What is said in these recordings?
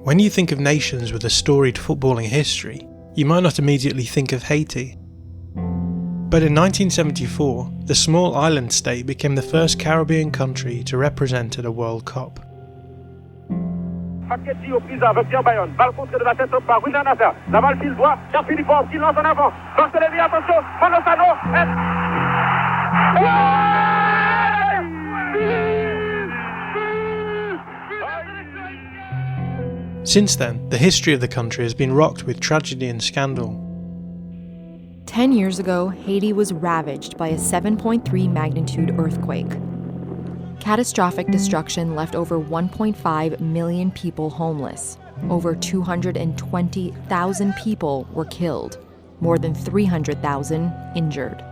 When you think of nations with a storied footballing history, you might not immediately think of Haiti. But in 1974, the small island state became the first Caribbean country to represent at a World Cup. Since then, the history of the country has been rocked with tragedy and scandal. 10 years ago, Haiti was ravaged by a 7.3 magnitude earthquake. Catastrophic destruction left over 1.5 million people homeless. Over 220,000 people were killed, more than 300,000 injured.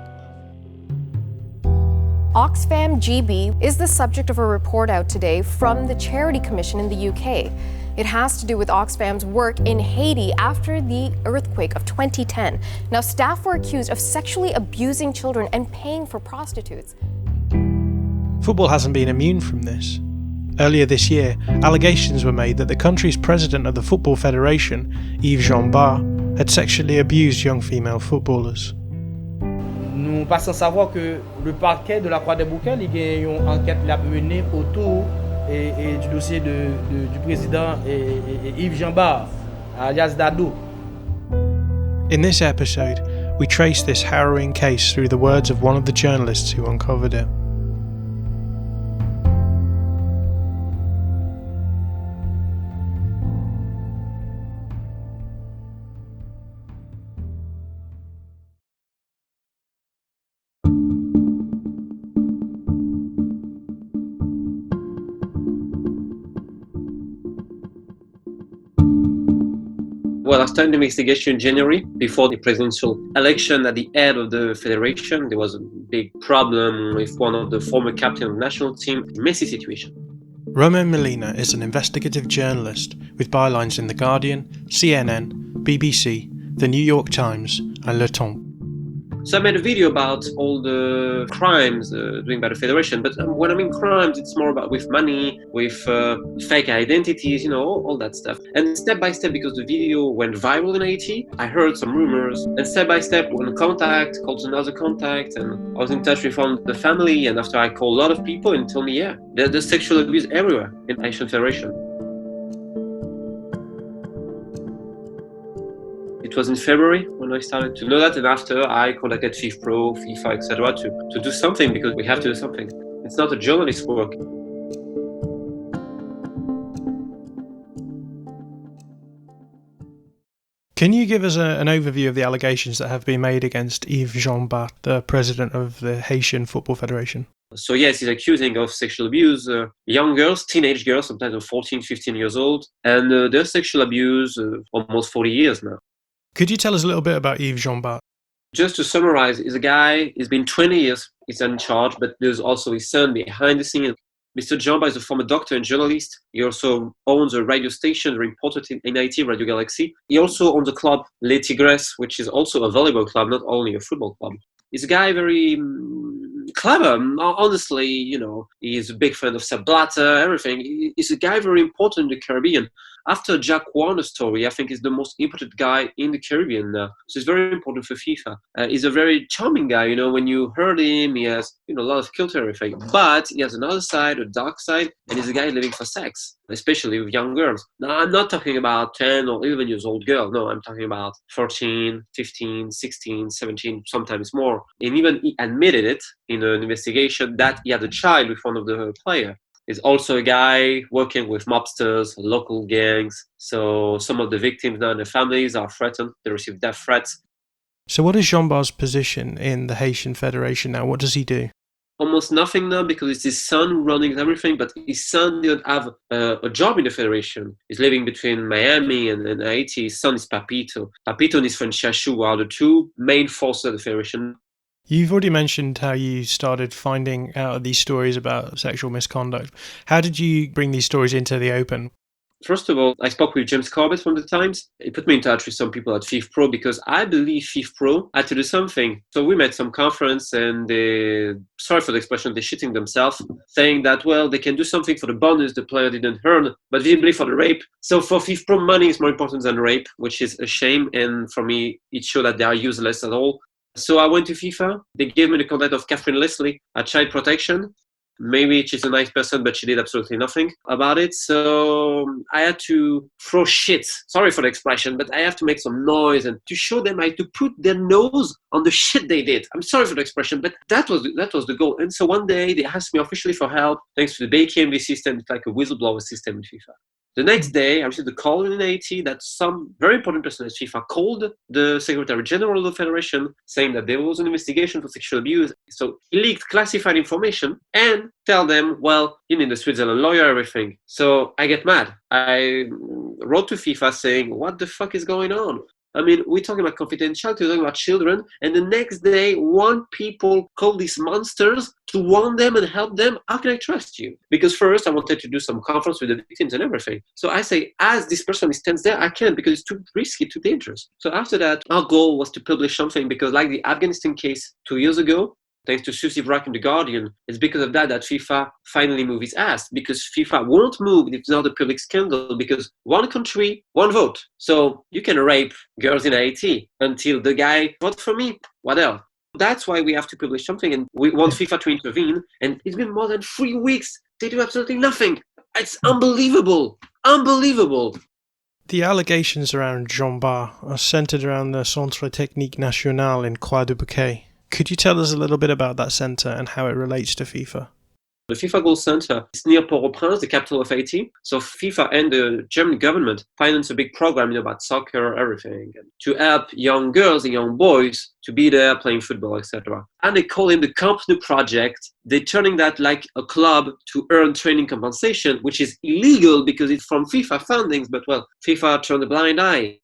Oxfam GB is the subject of a report out today from the Charity Commission in the UK. It has to do with Oxfam's work in Haiti after the earthquake of 2010. Now, staff were accused of sexually abusing children and paying for prostitutes. Football hasn't been immune from this. Earlier this year, allegations were made that the country's president of the Football Federation, Yves Jean-Bart, had sexually abused young female footballers. Nous passons savoir que le parquet de la Croix-des-Bouquets, il y a une enquête menée autour et du dossier du président Yves Jean-Bart, alias Dado. In this episode, we trace this harrowing case through the words of one of the journalists who uncovered it. Well, I started the investigation in January, before the presidential election. At the head of the federation, there was a big problem with one of the former captain of the national team. Messy situation. Romain Molina is an investigative journalist with bylines in The Guardian, CNN, BBC, The New York Times and Le Temps. So I made a video about all the crimes doing by the federation, but when I mean crimes, it's more about with money, with fake identities, all that stuff. And step by step, because the video went viral in Haiti, I heard some rumors, and step by step, one contact called another contact, and I was in touch with the family, and after I called a lot of people and told me, yeah, there's sexual abuse everywhere in the Haitian Federation. It was in February when I started to know that, and after I contacted FIFA, etc. to do something, because we have to do something. It's not a journalist's work. Can you give us an overview of the allegations that have been made against Yves Jean-Bart, the president of the Haitian Football Federation? So yes, he's accusing of sexual abuse young girls, teenage girls, sometimes of 14, 15 years old, and their sexual abuse almost 40 years now. Could you tell us a little bit about Yves Jean-Bart? Just to summarize, he's a guy, he's been 20 years, he's in charge, but there's also his son behind the scenes. Mr. Jean-Bart is a former doctor and journalist. He also owns a radio station, very important in Haiti, Radio Galaxy. He also owns a club, Les Tigres, which is also a volleyball club, not only a football club. He's a guy very clever. Honestly, he's a big fan of Sepp Blatter, everything. He's a guy very important in the Caribbean. After Jack Warner's story, I think he's the most important guy in the Caribbean now. So it's very important for FIFA. He's a very charming guy. When you heard him, he has a lot of culture, everything. But he has another side, a dark side, and he's a guy living for sex, especially with young girls. Now, I'm not talking about 10 or 11 years old girl. No, I'm talking about 14, 15, 16, 17, sometimes more. And even he admitted it in an investigation that he had a child with one of the players. He's also a guy working with mobsters, local gangs. So some of the victims now and their families are threatened. They receive death threats. So what is Jean-Bart's position in the Haitian Federation now? What does he do? Almost nothing now, because it's his son running everything, but his son didn't have a job in the federation. He's living between Miami and Haiti. His son is Pepito. Pepito and his friend Chachou are the two main forces of the federation. You've already mentioned how you started finding out these stories about sexual misconduct. How did you bring these stories into the open? First of all, I spoke with James Corbett from the Times. He put me in touch with some people at FIFPro because I believe FIFPro had to do something. So we met some conference and they, sorry for the expression, they're shitting themselves, saying that, well, they can do something for the bonus the player didn't earn, but visibly for the rape. So for FIFPro, money is more important than rape, which is a shame. And for me, it showed that they are useless at all. So I went to FIFA. They gave me the contact of Catherine Leslie at Child Protection. Maybe she's a nice person, but she did absolutely nothing about it. So I had to throw shit. Sorry for the expression, but I have to make some noise and to show them I had to put their nose on the shit they did. I'm sorry for the expression, but that was the goal. And so one day they asked me officially for help, thanks to the BKMV system. It's like a whistleblower system in FIFA. The next day, I received a call in Haiti that some very important person at FIFA called the Secretary General of the Federation saying that there was an investigation for sexual abuse. So he leaked classified information and tell them, well, you need a Switzerland lawyer, everything. So I get mad. I wrote to FIFA saying, what the fuck is going on? I mean, we're talking about confidentiality, we're talking about children, and the next day, one people call these monsters to warn them and help them. How can I trust you? Because first, I wanted to do some conference with the victims and everything. So I say, as this person stands there, I can't because it's too risky, too dangerous. So after that, our goal was to publish something because like the Afghanistan case 2 years ago, thanks to Susie Wrack in The Guardian, it's because of that FIFA finally moved its ass, because FIFA won't move if it's not a public scandal, because one country, one vote. So you can rape girls in Haiti until the guy vote for me, what else? That's why we have to publish something, and we want FIFA to intervene, and it's been more than 3 weeks. They do absolutely nothing. It's unbelievable. Unbelievable. The allegations around Jean-Bart are centred around the Centre Technique National in Croix-du-Bouquet. Could you tell us a little bit about that centre and how it relates to FIFA? The FIFA Goal Center is near Port-au-Prince, the capital of Haiti. So FIFA and the German government finance a big program about soccer, everything, and to help young girls and young boys to be there playing football, etc. And they call it the Camp Nou project. They're turning that like a club to earn training compensation, which is illegal because it's from FIFA fundings. But well, FIFA turned a blind eye.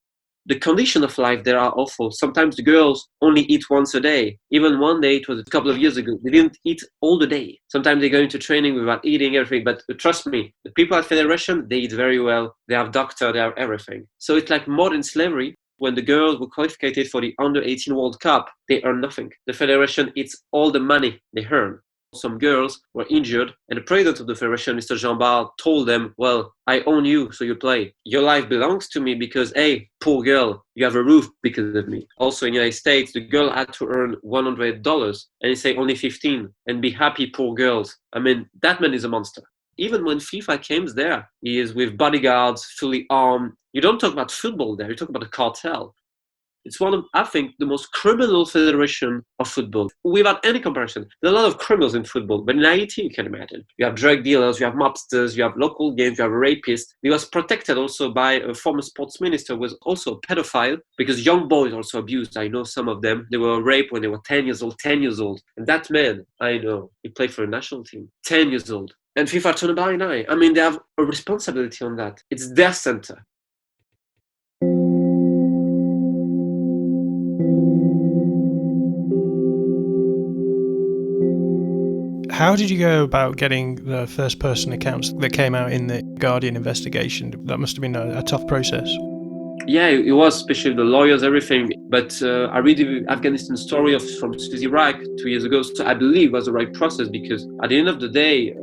The condition of life there are awful. Sometimes the girls only eat once a day. Even one day, it was a couple of years ago, they didn't eat all the day. Sometimes they go into training without eating everything. But trust me, the people at Federation, they eat very well. They have doctor, they have everything. So it's like modern slavery. When the girls were qualified for the Under-18 World Cup, they earn nothing. The Federation eats all the money they earn. Some girls were injured, and the president of the Federation, Mr. Jean-Bart, told them, well, I own you, so you play. Your life belongs to me because, hey, poor girl, you have a roof because of me. Also in the United States, the girl had to earn $100, and he say only 15, and be happy, poor girls. I mean, that man is a monster. Even when FIFA came there, he is with bodyguards, fully armed. You don't talk about football there, you talk about a cartel. It's one of, I think, the most criminal federation of football, without any comparison. There are a lot of criminals in football, but in Haiti, you can imagine. You have drug dealers, you have mobsters, you have local gangs, you have rapists. He was protected also by a former sports minister who was also a pedophile, because young boys also abused. I know some of them. They were raped when they were 10 years old. And that man, I know, he played for a national team, 10 years old. And FIFA turned a blind eye. I mean, they have a responsibility on that. It's their center. How did you go about getting the first-person accounts that came out in the Guardian investigation? That must have been a tough process. Yeah, it was, especially the lawyers, everything. But I read the Afghanistan story from Susie Wrack 2 years ago, so I believe it was the right process because at the end of the day,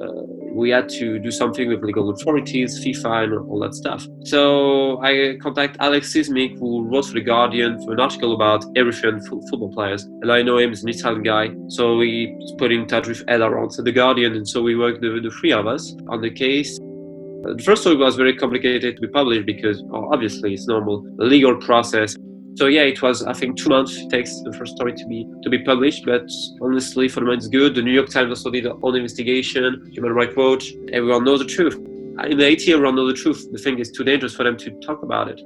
we had to do something with legal authorities, FIFA, and all that stuff. So I contacted Alex Sismic, who wrote for The Guardian, for an article about Eritrean football players. And I know him as an Italian guy. So he put in touch with Ed Aronson at The Guardian. And so we worked, the three of us, on the case. The first story was very complicated to be published because obviously it's normal, the legal process. So yeah, it was, I think, 2 months it takes the first story to be published, but honestly, for the moment, it's good. The New York Times also did their own investigation, Human Rights Watch. Everyone knows the truth. In Haiti, everyone knows the truth. The thing is too dangerous for them to talk about it.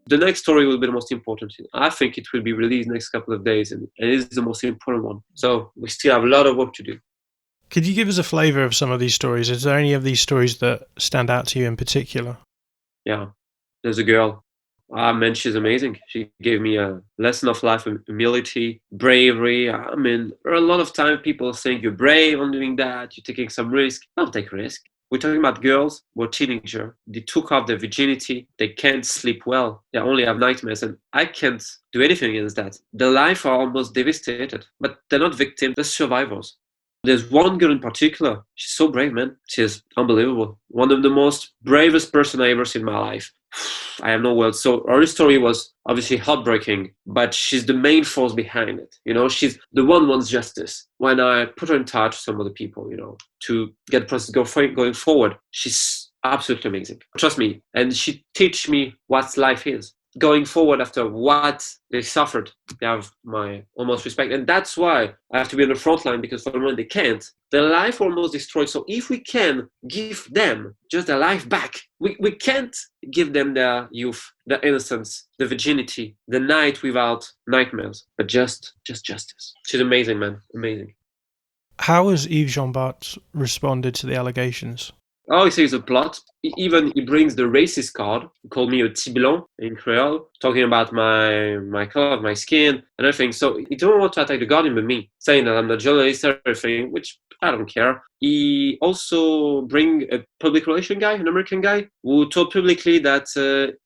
The next story will be the most important. I think it will be released next couple of days, and it is the most important one. So we still have a lot of work to do. Could you give us a flavour of some of these stories? Is there any of these stories that stand out to you in particular? Yeah, there's a girl. Man, she's amazing. She gave me a lesson of life, humility, bravery. I mean, there are a lot of time people saying you're brave on doing that, you're taking some risk. Don't take risk. We're talking about girls who are teenagers. They took off their virginity. They can't sleep well. They only have nightmares. And I can't do anything against that. Their life are almost devastated. But they're not victims, they're survivors. There's one girl in particular. She's so brave, man. She's unbelievable. One of the most bravest person I ever seen in my life. I have no words. So her story was obviously heartbreaking, but she's the main force behind it. She's the one who wants justice. When I put her in touch with some of the people, to get the process going forward, she's absolutely amazing. Trust me. And she teach me what life is. Going forward after what they suffered, they have my almost respect. And that's why I have to be on the front line, because for the moment they can't. Their life almost destroyed. So if we can give them just their life back, we can't give them their youth, their innocence, the virginity, the night without nightmares, but just justice. She's amazing, man. Amazing. How has Yves Jean-Bart responded to the allegations? Oh, he says a plot. He brings the racist card. He called me a petit blanc in Creole, talking about my color, my skin, and everything. So he don't want to attack the Guardian but me, saying that I'm not a journalist, everything, which I don't care. He also bring a public relation guy, an American guy, who told publicly that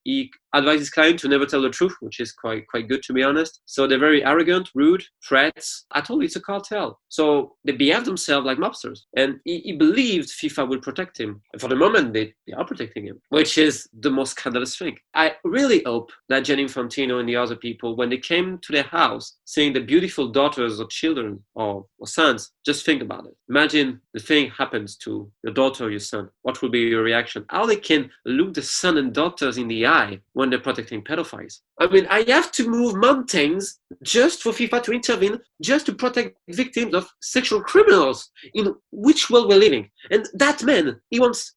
he advised his client to never tell the truth, which is quite good, to be honest. So they're very arrogant, rude, threats. I told you it's a cartel. So they behave themselves like mobsters. And he believed FIFA will protect him. And for the moment, they are protecting him, which is the most scandalous thing. I really hope that Gianni Infantino and the other people, when they came to their house, seeing the beautiful daughters or children or sons, just think about it. Imagine the thing happens to your daughter or your son. What will be your reaction? How they can look the son and daughters in the eye when they're protecting pedophiles? I mean, I have to move mountains just for FIFA to intervene, just to protect victims of sexual criminals. In which world we're living? And that man, he wants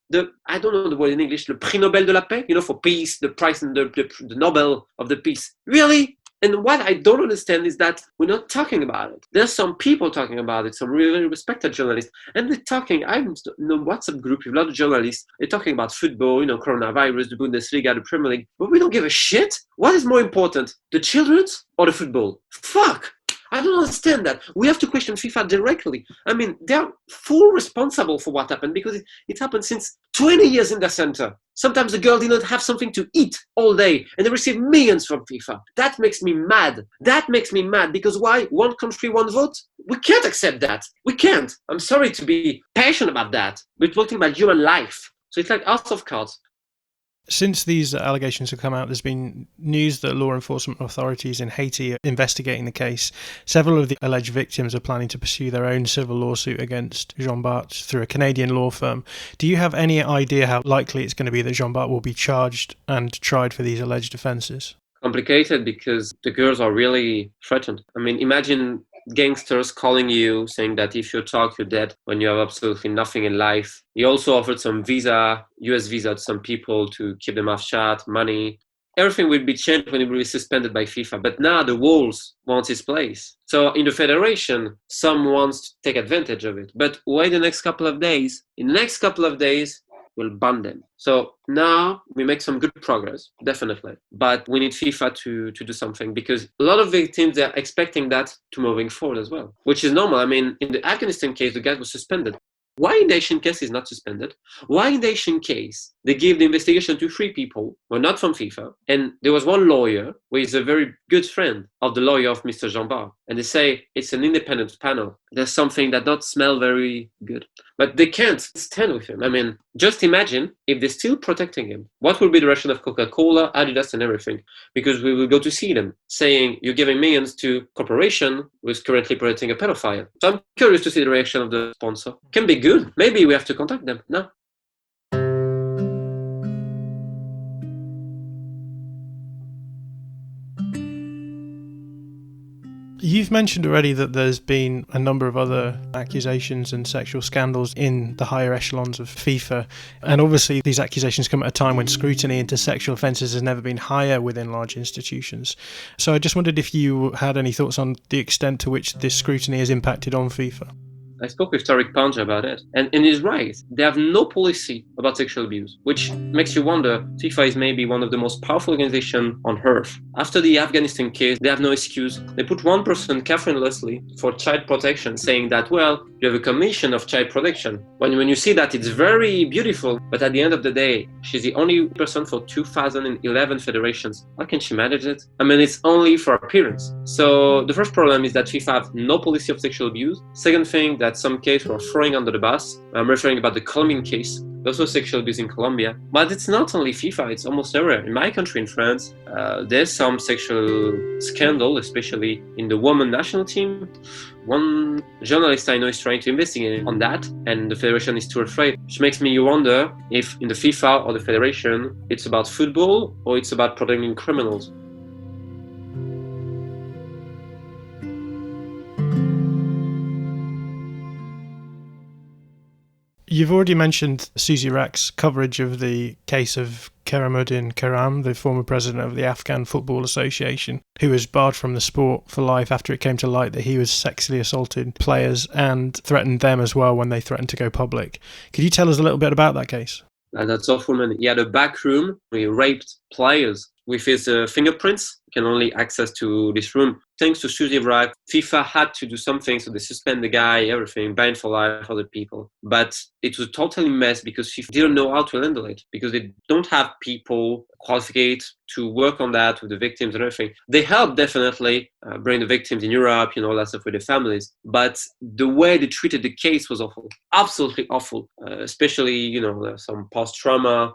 I don't know the word in English, le Prix Nobel de la Paix, for peace, the prize and the Nobel of the peace. Really? And what I don't understand is that we're not talking about it. There's some people talking about it, some really respected journalists, and they're talking. I'm in a WhatsApp group with a lot of journalists. They're talking about football, coronavirus, the Bundesliga, the Premier League, but we don't give a shit. What is more important, the children's or the football? Fuck! I don't understand that. We have to question FIFA directly. I mean, they're full responsible for what happened, because it happened since 20 years in the center. Sometimes the girl did not have something to eat all day, and they receive millions from FIFA. That makes me mad. Because why? One country, one vote? We can't accept that. We can't. I'm sorry to be passionate about that. We're talking about human life. So it's like House of Cards. Since these allegations have come out, there's been news that law enforcement authorities in Haiti are investigating the case. Several of the alleged victims are planning to pursue their own civil lawsuit against Jean-Bart through a Canadian law firm. Do you have any idea how likely it's going to be that Jean-Bart will be charged and tried for these alleged offences? Complicated, because the girls are really threatened. I mean, imagine gangsters calling you saying that if you talk, you're dead, when you have absolutely nothing in life. He also offered some US visa to some people to keep them off shut, money. Everything will be changed when it will be suspended by FIFA. But now the Wolves wants his place. So in the federation, some wants to take advantage of it. But wait the next couple of days. In the next couple of days, we'll ban them. So now we make some good progress, definitely. But we need FIFA to do something, because a lot of victims are expecting that to moving forward as well, which is normal. I mean, in the Afghanistan case, the guy was suspended. Why in the Haitian case is not suspended? Why in the Haitian case they give the investigation to 3 people who are not from FIFA, and there was one lawyer who is a very good friend of the lawyer of Mr. Jean-Bart, and they say it's an independent panel. There's something that doesn't smell very good, but they can't stand with him. I mean, just imagine if they're still protecting him. What will be the reaction of Coca-Cola, Adidas, and everything? Because we will go to see them saying you're giving millions to corporation who is currently protecting a pedophile. So I'm curious to see the reaction of the sponsor. Can be good. Maybe we have to contact them. No. You've mentioned already that there's been a number of other accusations and sexual scandals in the higher echelons of FIFA. And obviously these accusations come at a time when scrutiny into sexual offences has never been higher within large institutions. So I just wondered if you had any thoughts on the extent to which this scrutiny has impacted on FIFA. I spoke with Tariq Panja about it, and he's right. They have no policy about sexual abuse, which makes you wonder FIFA is maybe one of the most powerful organizations on earth. After the Afghanistan case, they have no excuse. They put one person, Catherine Leslie, for child protection, saying that, well, you have a commission of child protection. When you see that, it's very beautiful, but at the end of the day, she's the only person for 2011 federations. How can she manage it? I mean, it's only for appearance. So the first problem is that FIFA have no policy of sexual abuse. Second thing, that some case were throwing under the bus. I'm referring about the Colombian case. There's also sexual abuse in Colombia. But it's not only FIFA, it's almost everywhere. In my country, in France, there's some sexual scandal, especially in the women's national team. One journalist I know is trying to investigate on that, and the federation is too afraid, which makes me wonder if in the FIFA or the federation, it's about football or it's about protecting criminals. You've already mentioned Susie Rack's coverage of the case of Keramuddin Karam, the former president of the Afghan Football Association, who was barred from the sport for life after it came to light that he was sexually assaulted players and threatened them as well when they threatened to go public. Could you tell us a little bit about that case? That's awful, man. He had a back room where he raped players with his fingerprints. You can only access to this room. Thanks to Susie Rack, FIFA had to do something, so they suspend the guy, everything, banned for life, other people. But it was a totally mess because FIFA didn't know how to handle it, because they don't have people qualified to work on that with the victims and everything. They helped definitely bring the victims in Europe, all that stuff with their families. But the way they treated the case was awful, absolutely awful. Especially, some post-trauma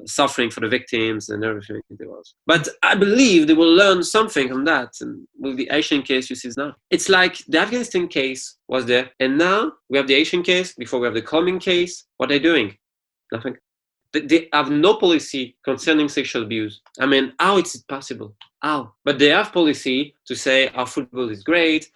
suffering for the victims and everything there was. But I believe they will learn something from that. And with the Asian case you see now, it's like the Afghanistan case was there, and now we have the Asian case. Before we have the Colombian case. What are they doing? Nothing. They have no policy concerning sexual abuse. I mean, how is it possible? How? But they have policy to say our football is great,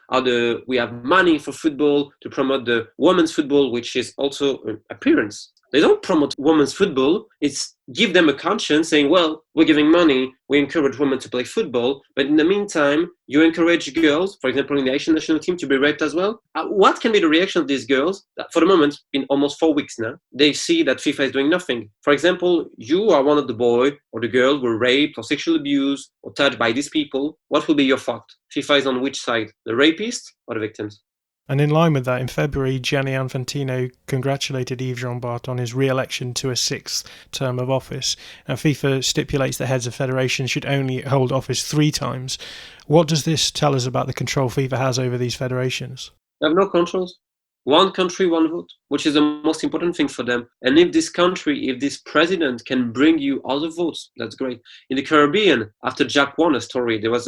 we have money for football, to promote the women's football, which is also an appearance. They don't promote women's football. It's give them a conscience saying, well, we're giving money, we encourage women to play football, but in the meantime, you encourage girls, for example, in the Asian national team, to be raped as well. What can be the reaction of these girls? For the moment, in almost 4 weeks now, they see that FIFA is doing nothing. For example, you are one of the boy or the girl were raped or sexually abused or touched by these people. What will be your fault? FIFA is on which side? The rapist or the victims? And in line with that, in February, Gianni Infantino congratulated Yves Jean-Bart on his re-election to a 6th term of office. And FIFA stipulates that heads of federations should only hold office 3 times. What does this tell us about the control FIFA has over these federations? They have no controls. One country, one vote, which is the most important thing for them. And if this president can bring you other votes, that's great. In the Caribbean, after Jack won a story, it was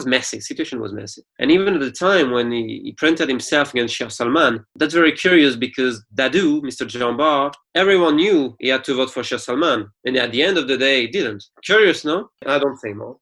messy. The situation was messy. And even at the time when he printed himself against Sheikh Salman, that's very curious because Dadu, Mr. Jean-Bart, everyone knew he had to vote for Sheikh Salman. And at the end of the day, he didn't. Curious, no? I don't think more.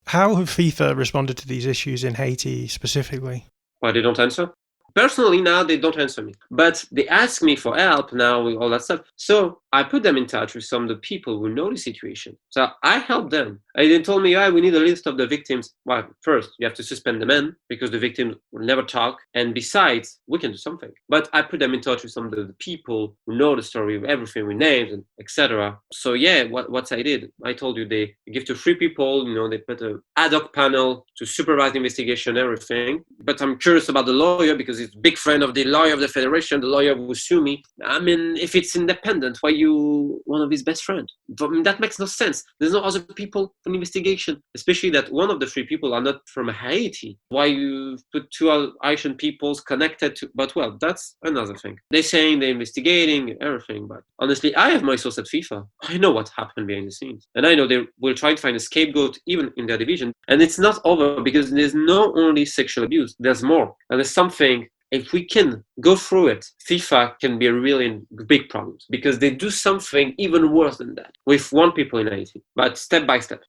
How have FIFA responded to these issues in Haiti specifically? Why they don't answer? Personally, now they don't answer me, but they ask me for help now with all that stuff. So I put them in touch with some of the people who know the situation. So I help them. And they told me, we need a list of the victims. Well, first, you have to suspend the men because the victims will never talk. And besides, we can do something. But I put them in touch with some of the people who know the story, everything with names and etc. So yeah, what I did, I told you they give to 3 people, they put an ad hoc panel to supervise the investigation, everything. But I'm curious about the lawyer because he's a big friend of the lawyer of the federation. The lawyer will sue me. I mean, if it's independent, why you one of his best friends? That makes no sense. There's no other people for investigation, especially that one of the 3 people are not from Haiti. Why you put 2 Haitian peoples connected to? But well, that's another thing. They're saying they're investigating everything, but honestly, I have my source at FIFA. I know what happened behind the scenes, and I know they will try to find a scapegoat even in their division. And it's not over because there's not only sexual abuse. There's more, and there's something. If we can go through it, FIFA can be a really big problem because they do something even worse than that with 1 people in Haiti, but step by step.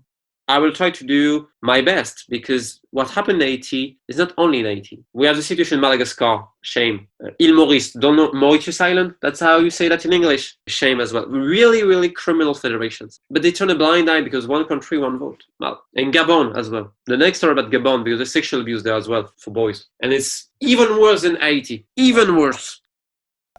I will try to do my best, because what happened in Haiti is not only in Haiti. We have the situation in Madagascar, shame. Île Maurice, don't know, Mauritius Island, that's how you say that in English, shame as well. Really, really criminal federations. But they turn a blind eye because one country, one vote. Well, and Gabon as well. The next story about Gabon, because there's sexual abuse there as well for boys. And it's even worse than Haiti, even worse.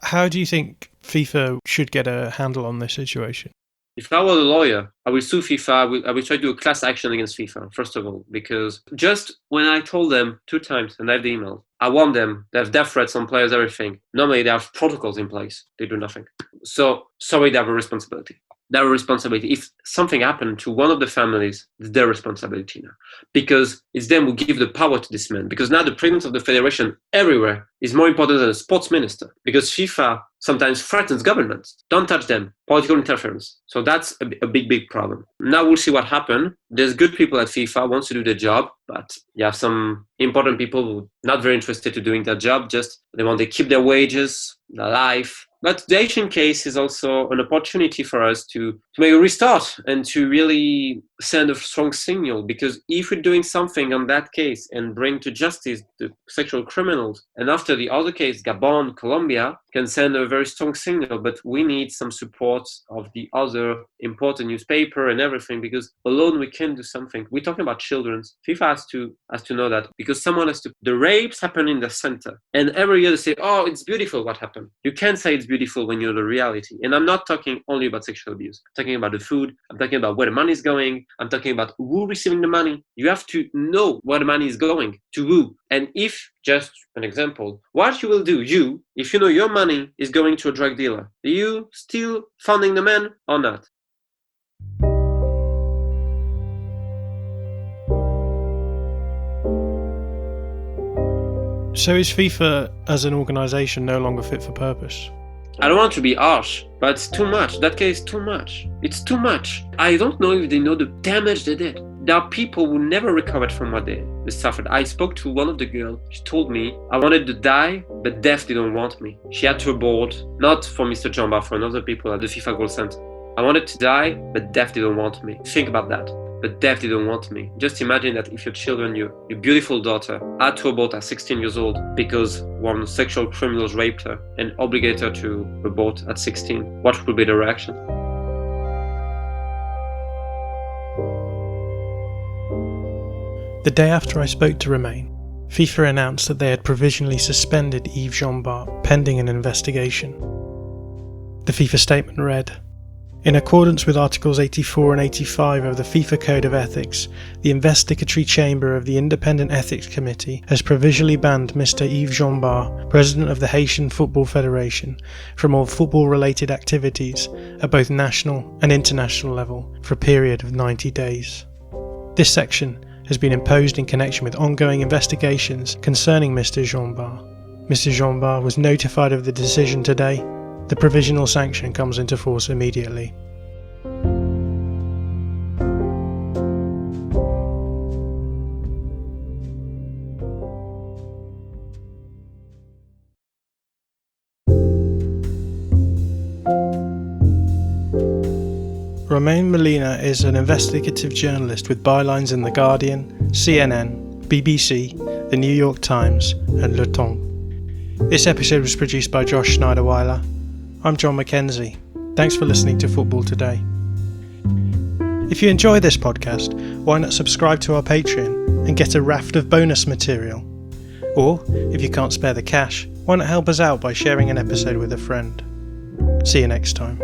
How do you think FIFA should get a handle on this situation? If I was a lawyer, I will sue FIFA. I will try to do a class action against FIFA, first of all, because just when I told them 2 times, and I have the email, I warned them, they have death threats on players, everything. Normally, they have protocols in place. They do nothing. So, sorry, they have a responsibility. They have a responsibility. If something happened to one of the families, it's their responsibility now. Because it's them who give the power to this man. Because now the president of the federation everywhere is more important than a sports minister. Because FIFA sometimes threatens governments. Don't touch them. Political interference. So that's a big, big problem. Now we'll see what happens. There's good people at FIFA, wants to do their job, but you have some important people who are not very interested in doing their job. Just they want to keep their wages, their life. But the Haitian case is also an opportunity for us to make a restart and to really send a strong signal, because if we're doing something on that case and bring to justice the sexual criminals, and after the other case, Gabon, Colombia, can send a very strong signal, but we need some support of the other important newspaper and everything, because alone we can do something. We're talking about children. FIFA has to know that, because someone has to. The rapes happen in the center, and every year they say, "Oh, it's beautiful what happened." You can't say it's beautiful when you're the reality. And I'm not talking only about sexual abuse. I'm talking about the food. I'm talking about where the money is going. I'm talking about who receiving the money. You have to know where the money is going to who. And if, just an example, what you will do, if you know your money is going to a drug dealer, are you still funding the man or not? So is FIFA as an organisation no longer fit for purpose? I don't want to be harsh, but it's too much. That case is too much. It's too much. I don't know if they know the damage they did. There are people who never recovered from what they suffered. I spoke to one of the girls. She told me, I wanted to die, but death didn't want me. She had to abort, not for Mr. Jean-Bart, for another people at the FIFA Goal Center. I wanted to die, but death didn't want me. Think about that. But death didn't want me. Just imagine that if your children, your beautiful daughter, had to abort at 16 years old because one sexual criminals raped her and obligated her to abort at 16, what would be the reaction? The day after I spoke to Romain, FIFA announced that they had provisionally suspended Yves Jean-Bart pending an investigation. The FIFA statement read, "In accordance with Articles 84 and 85 of the FIFA Code of Ethics, the investigatory chamber of the Independent Ethics Committee has provisionally banned Mr. Yves Jean-Bart, President of the Haitian Football Federation, from all football-related activities at both national and international level for a period of 90 days. This section has been imposed in connection with ongoing investigations concerning Mr. Jean-Bart. Mr. Jean-Bart was notified of the decision today. The provisional sanction comes into force immediately." Romain Molina is an investigative journalist with bylines in The Guardian, CNN, BBC, The New York Times and Le Temps. This episode was produced by Josh Schneiderweiler. I'm John Mackenzie. Thanks for listening to Football Today. If you enjoy this podcast, why not subscribe to our Patreon and get a raft of bonus material? Or, if you can't spare the cash, why not help us out by sharing an episode with a friend? See you next time.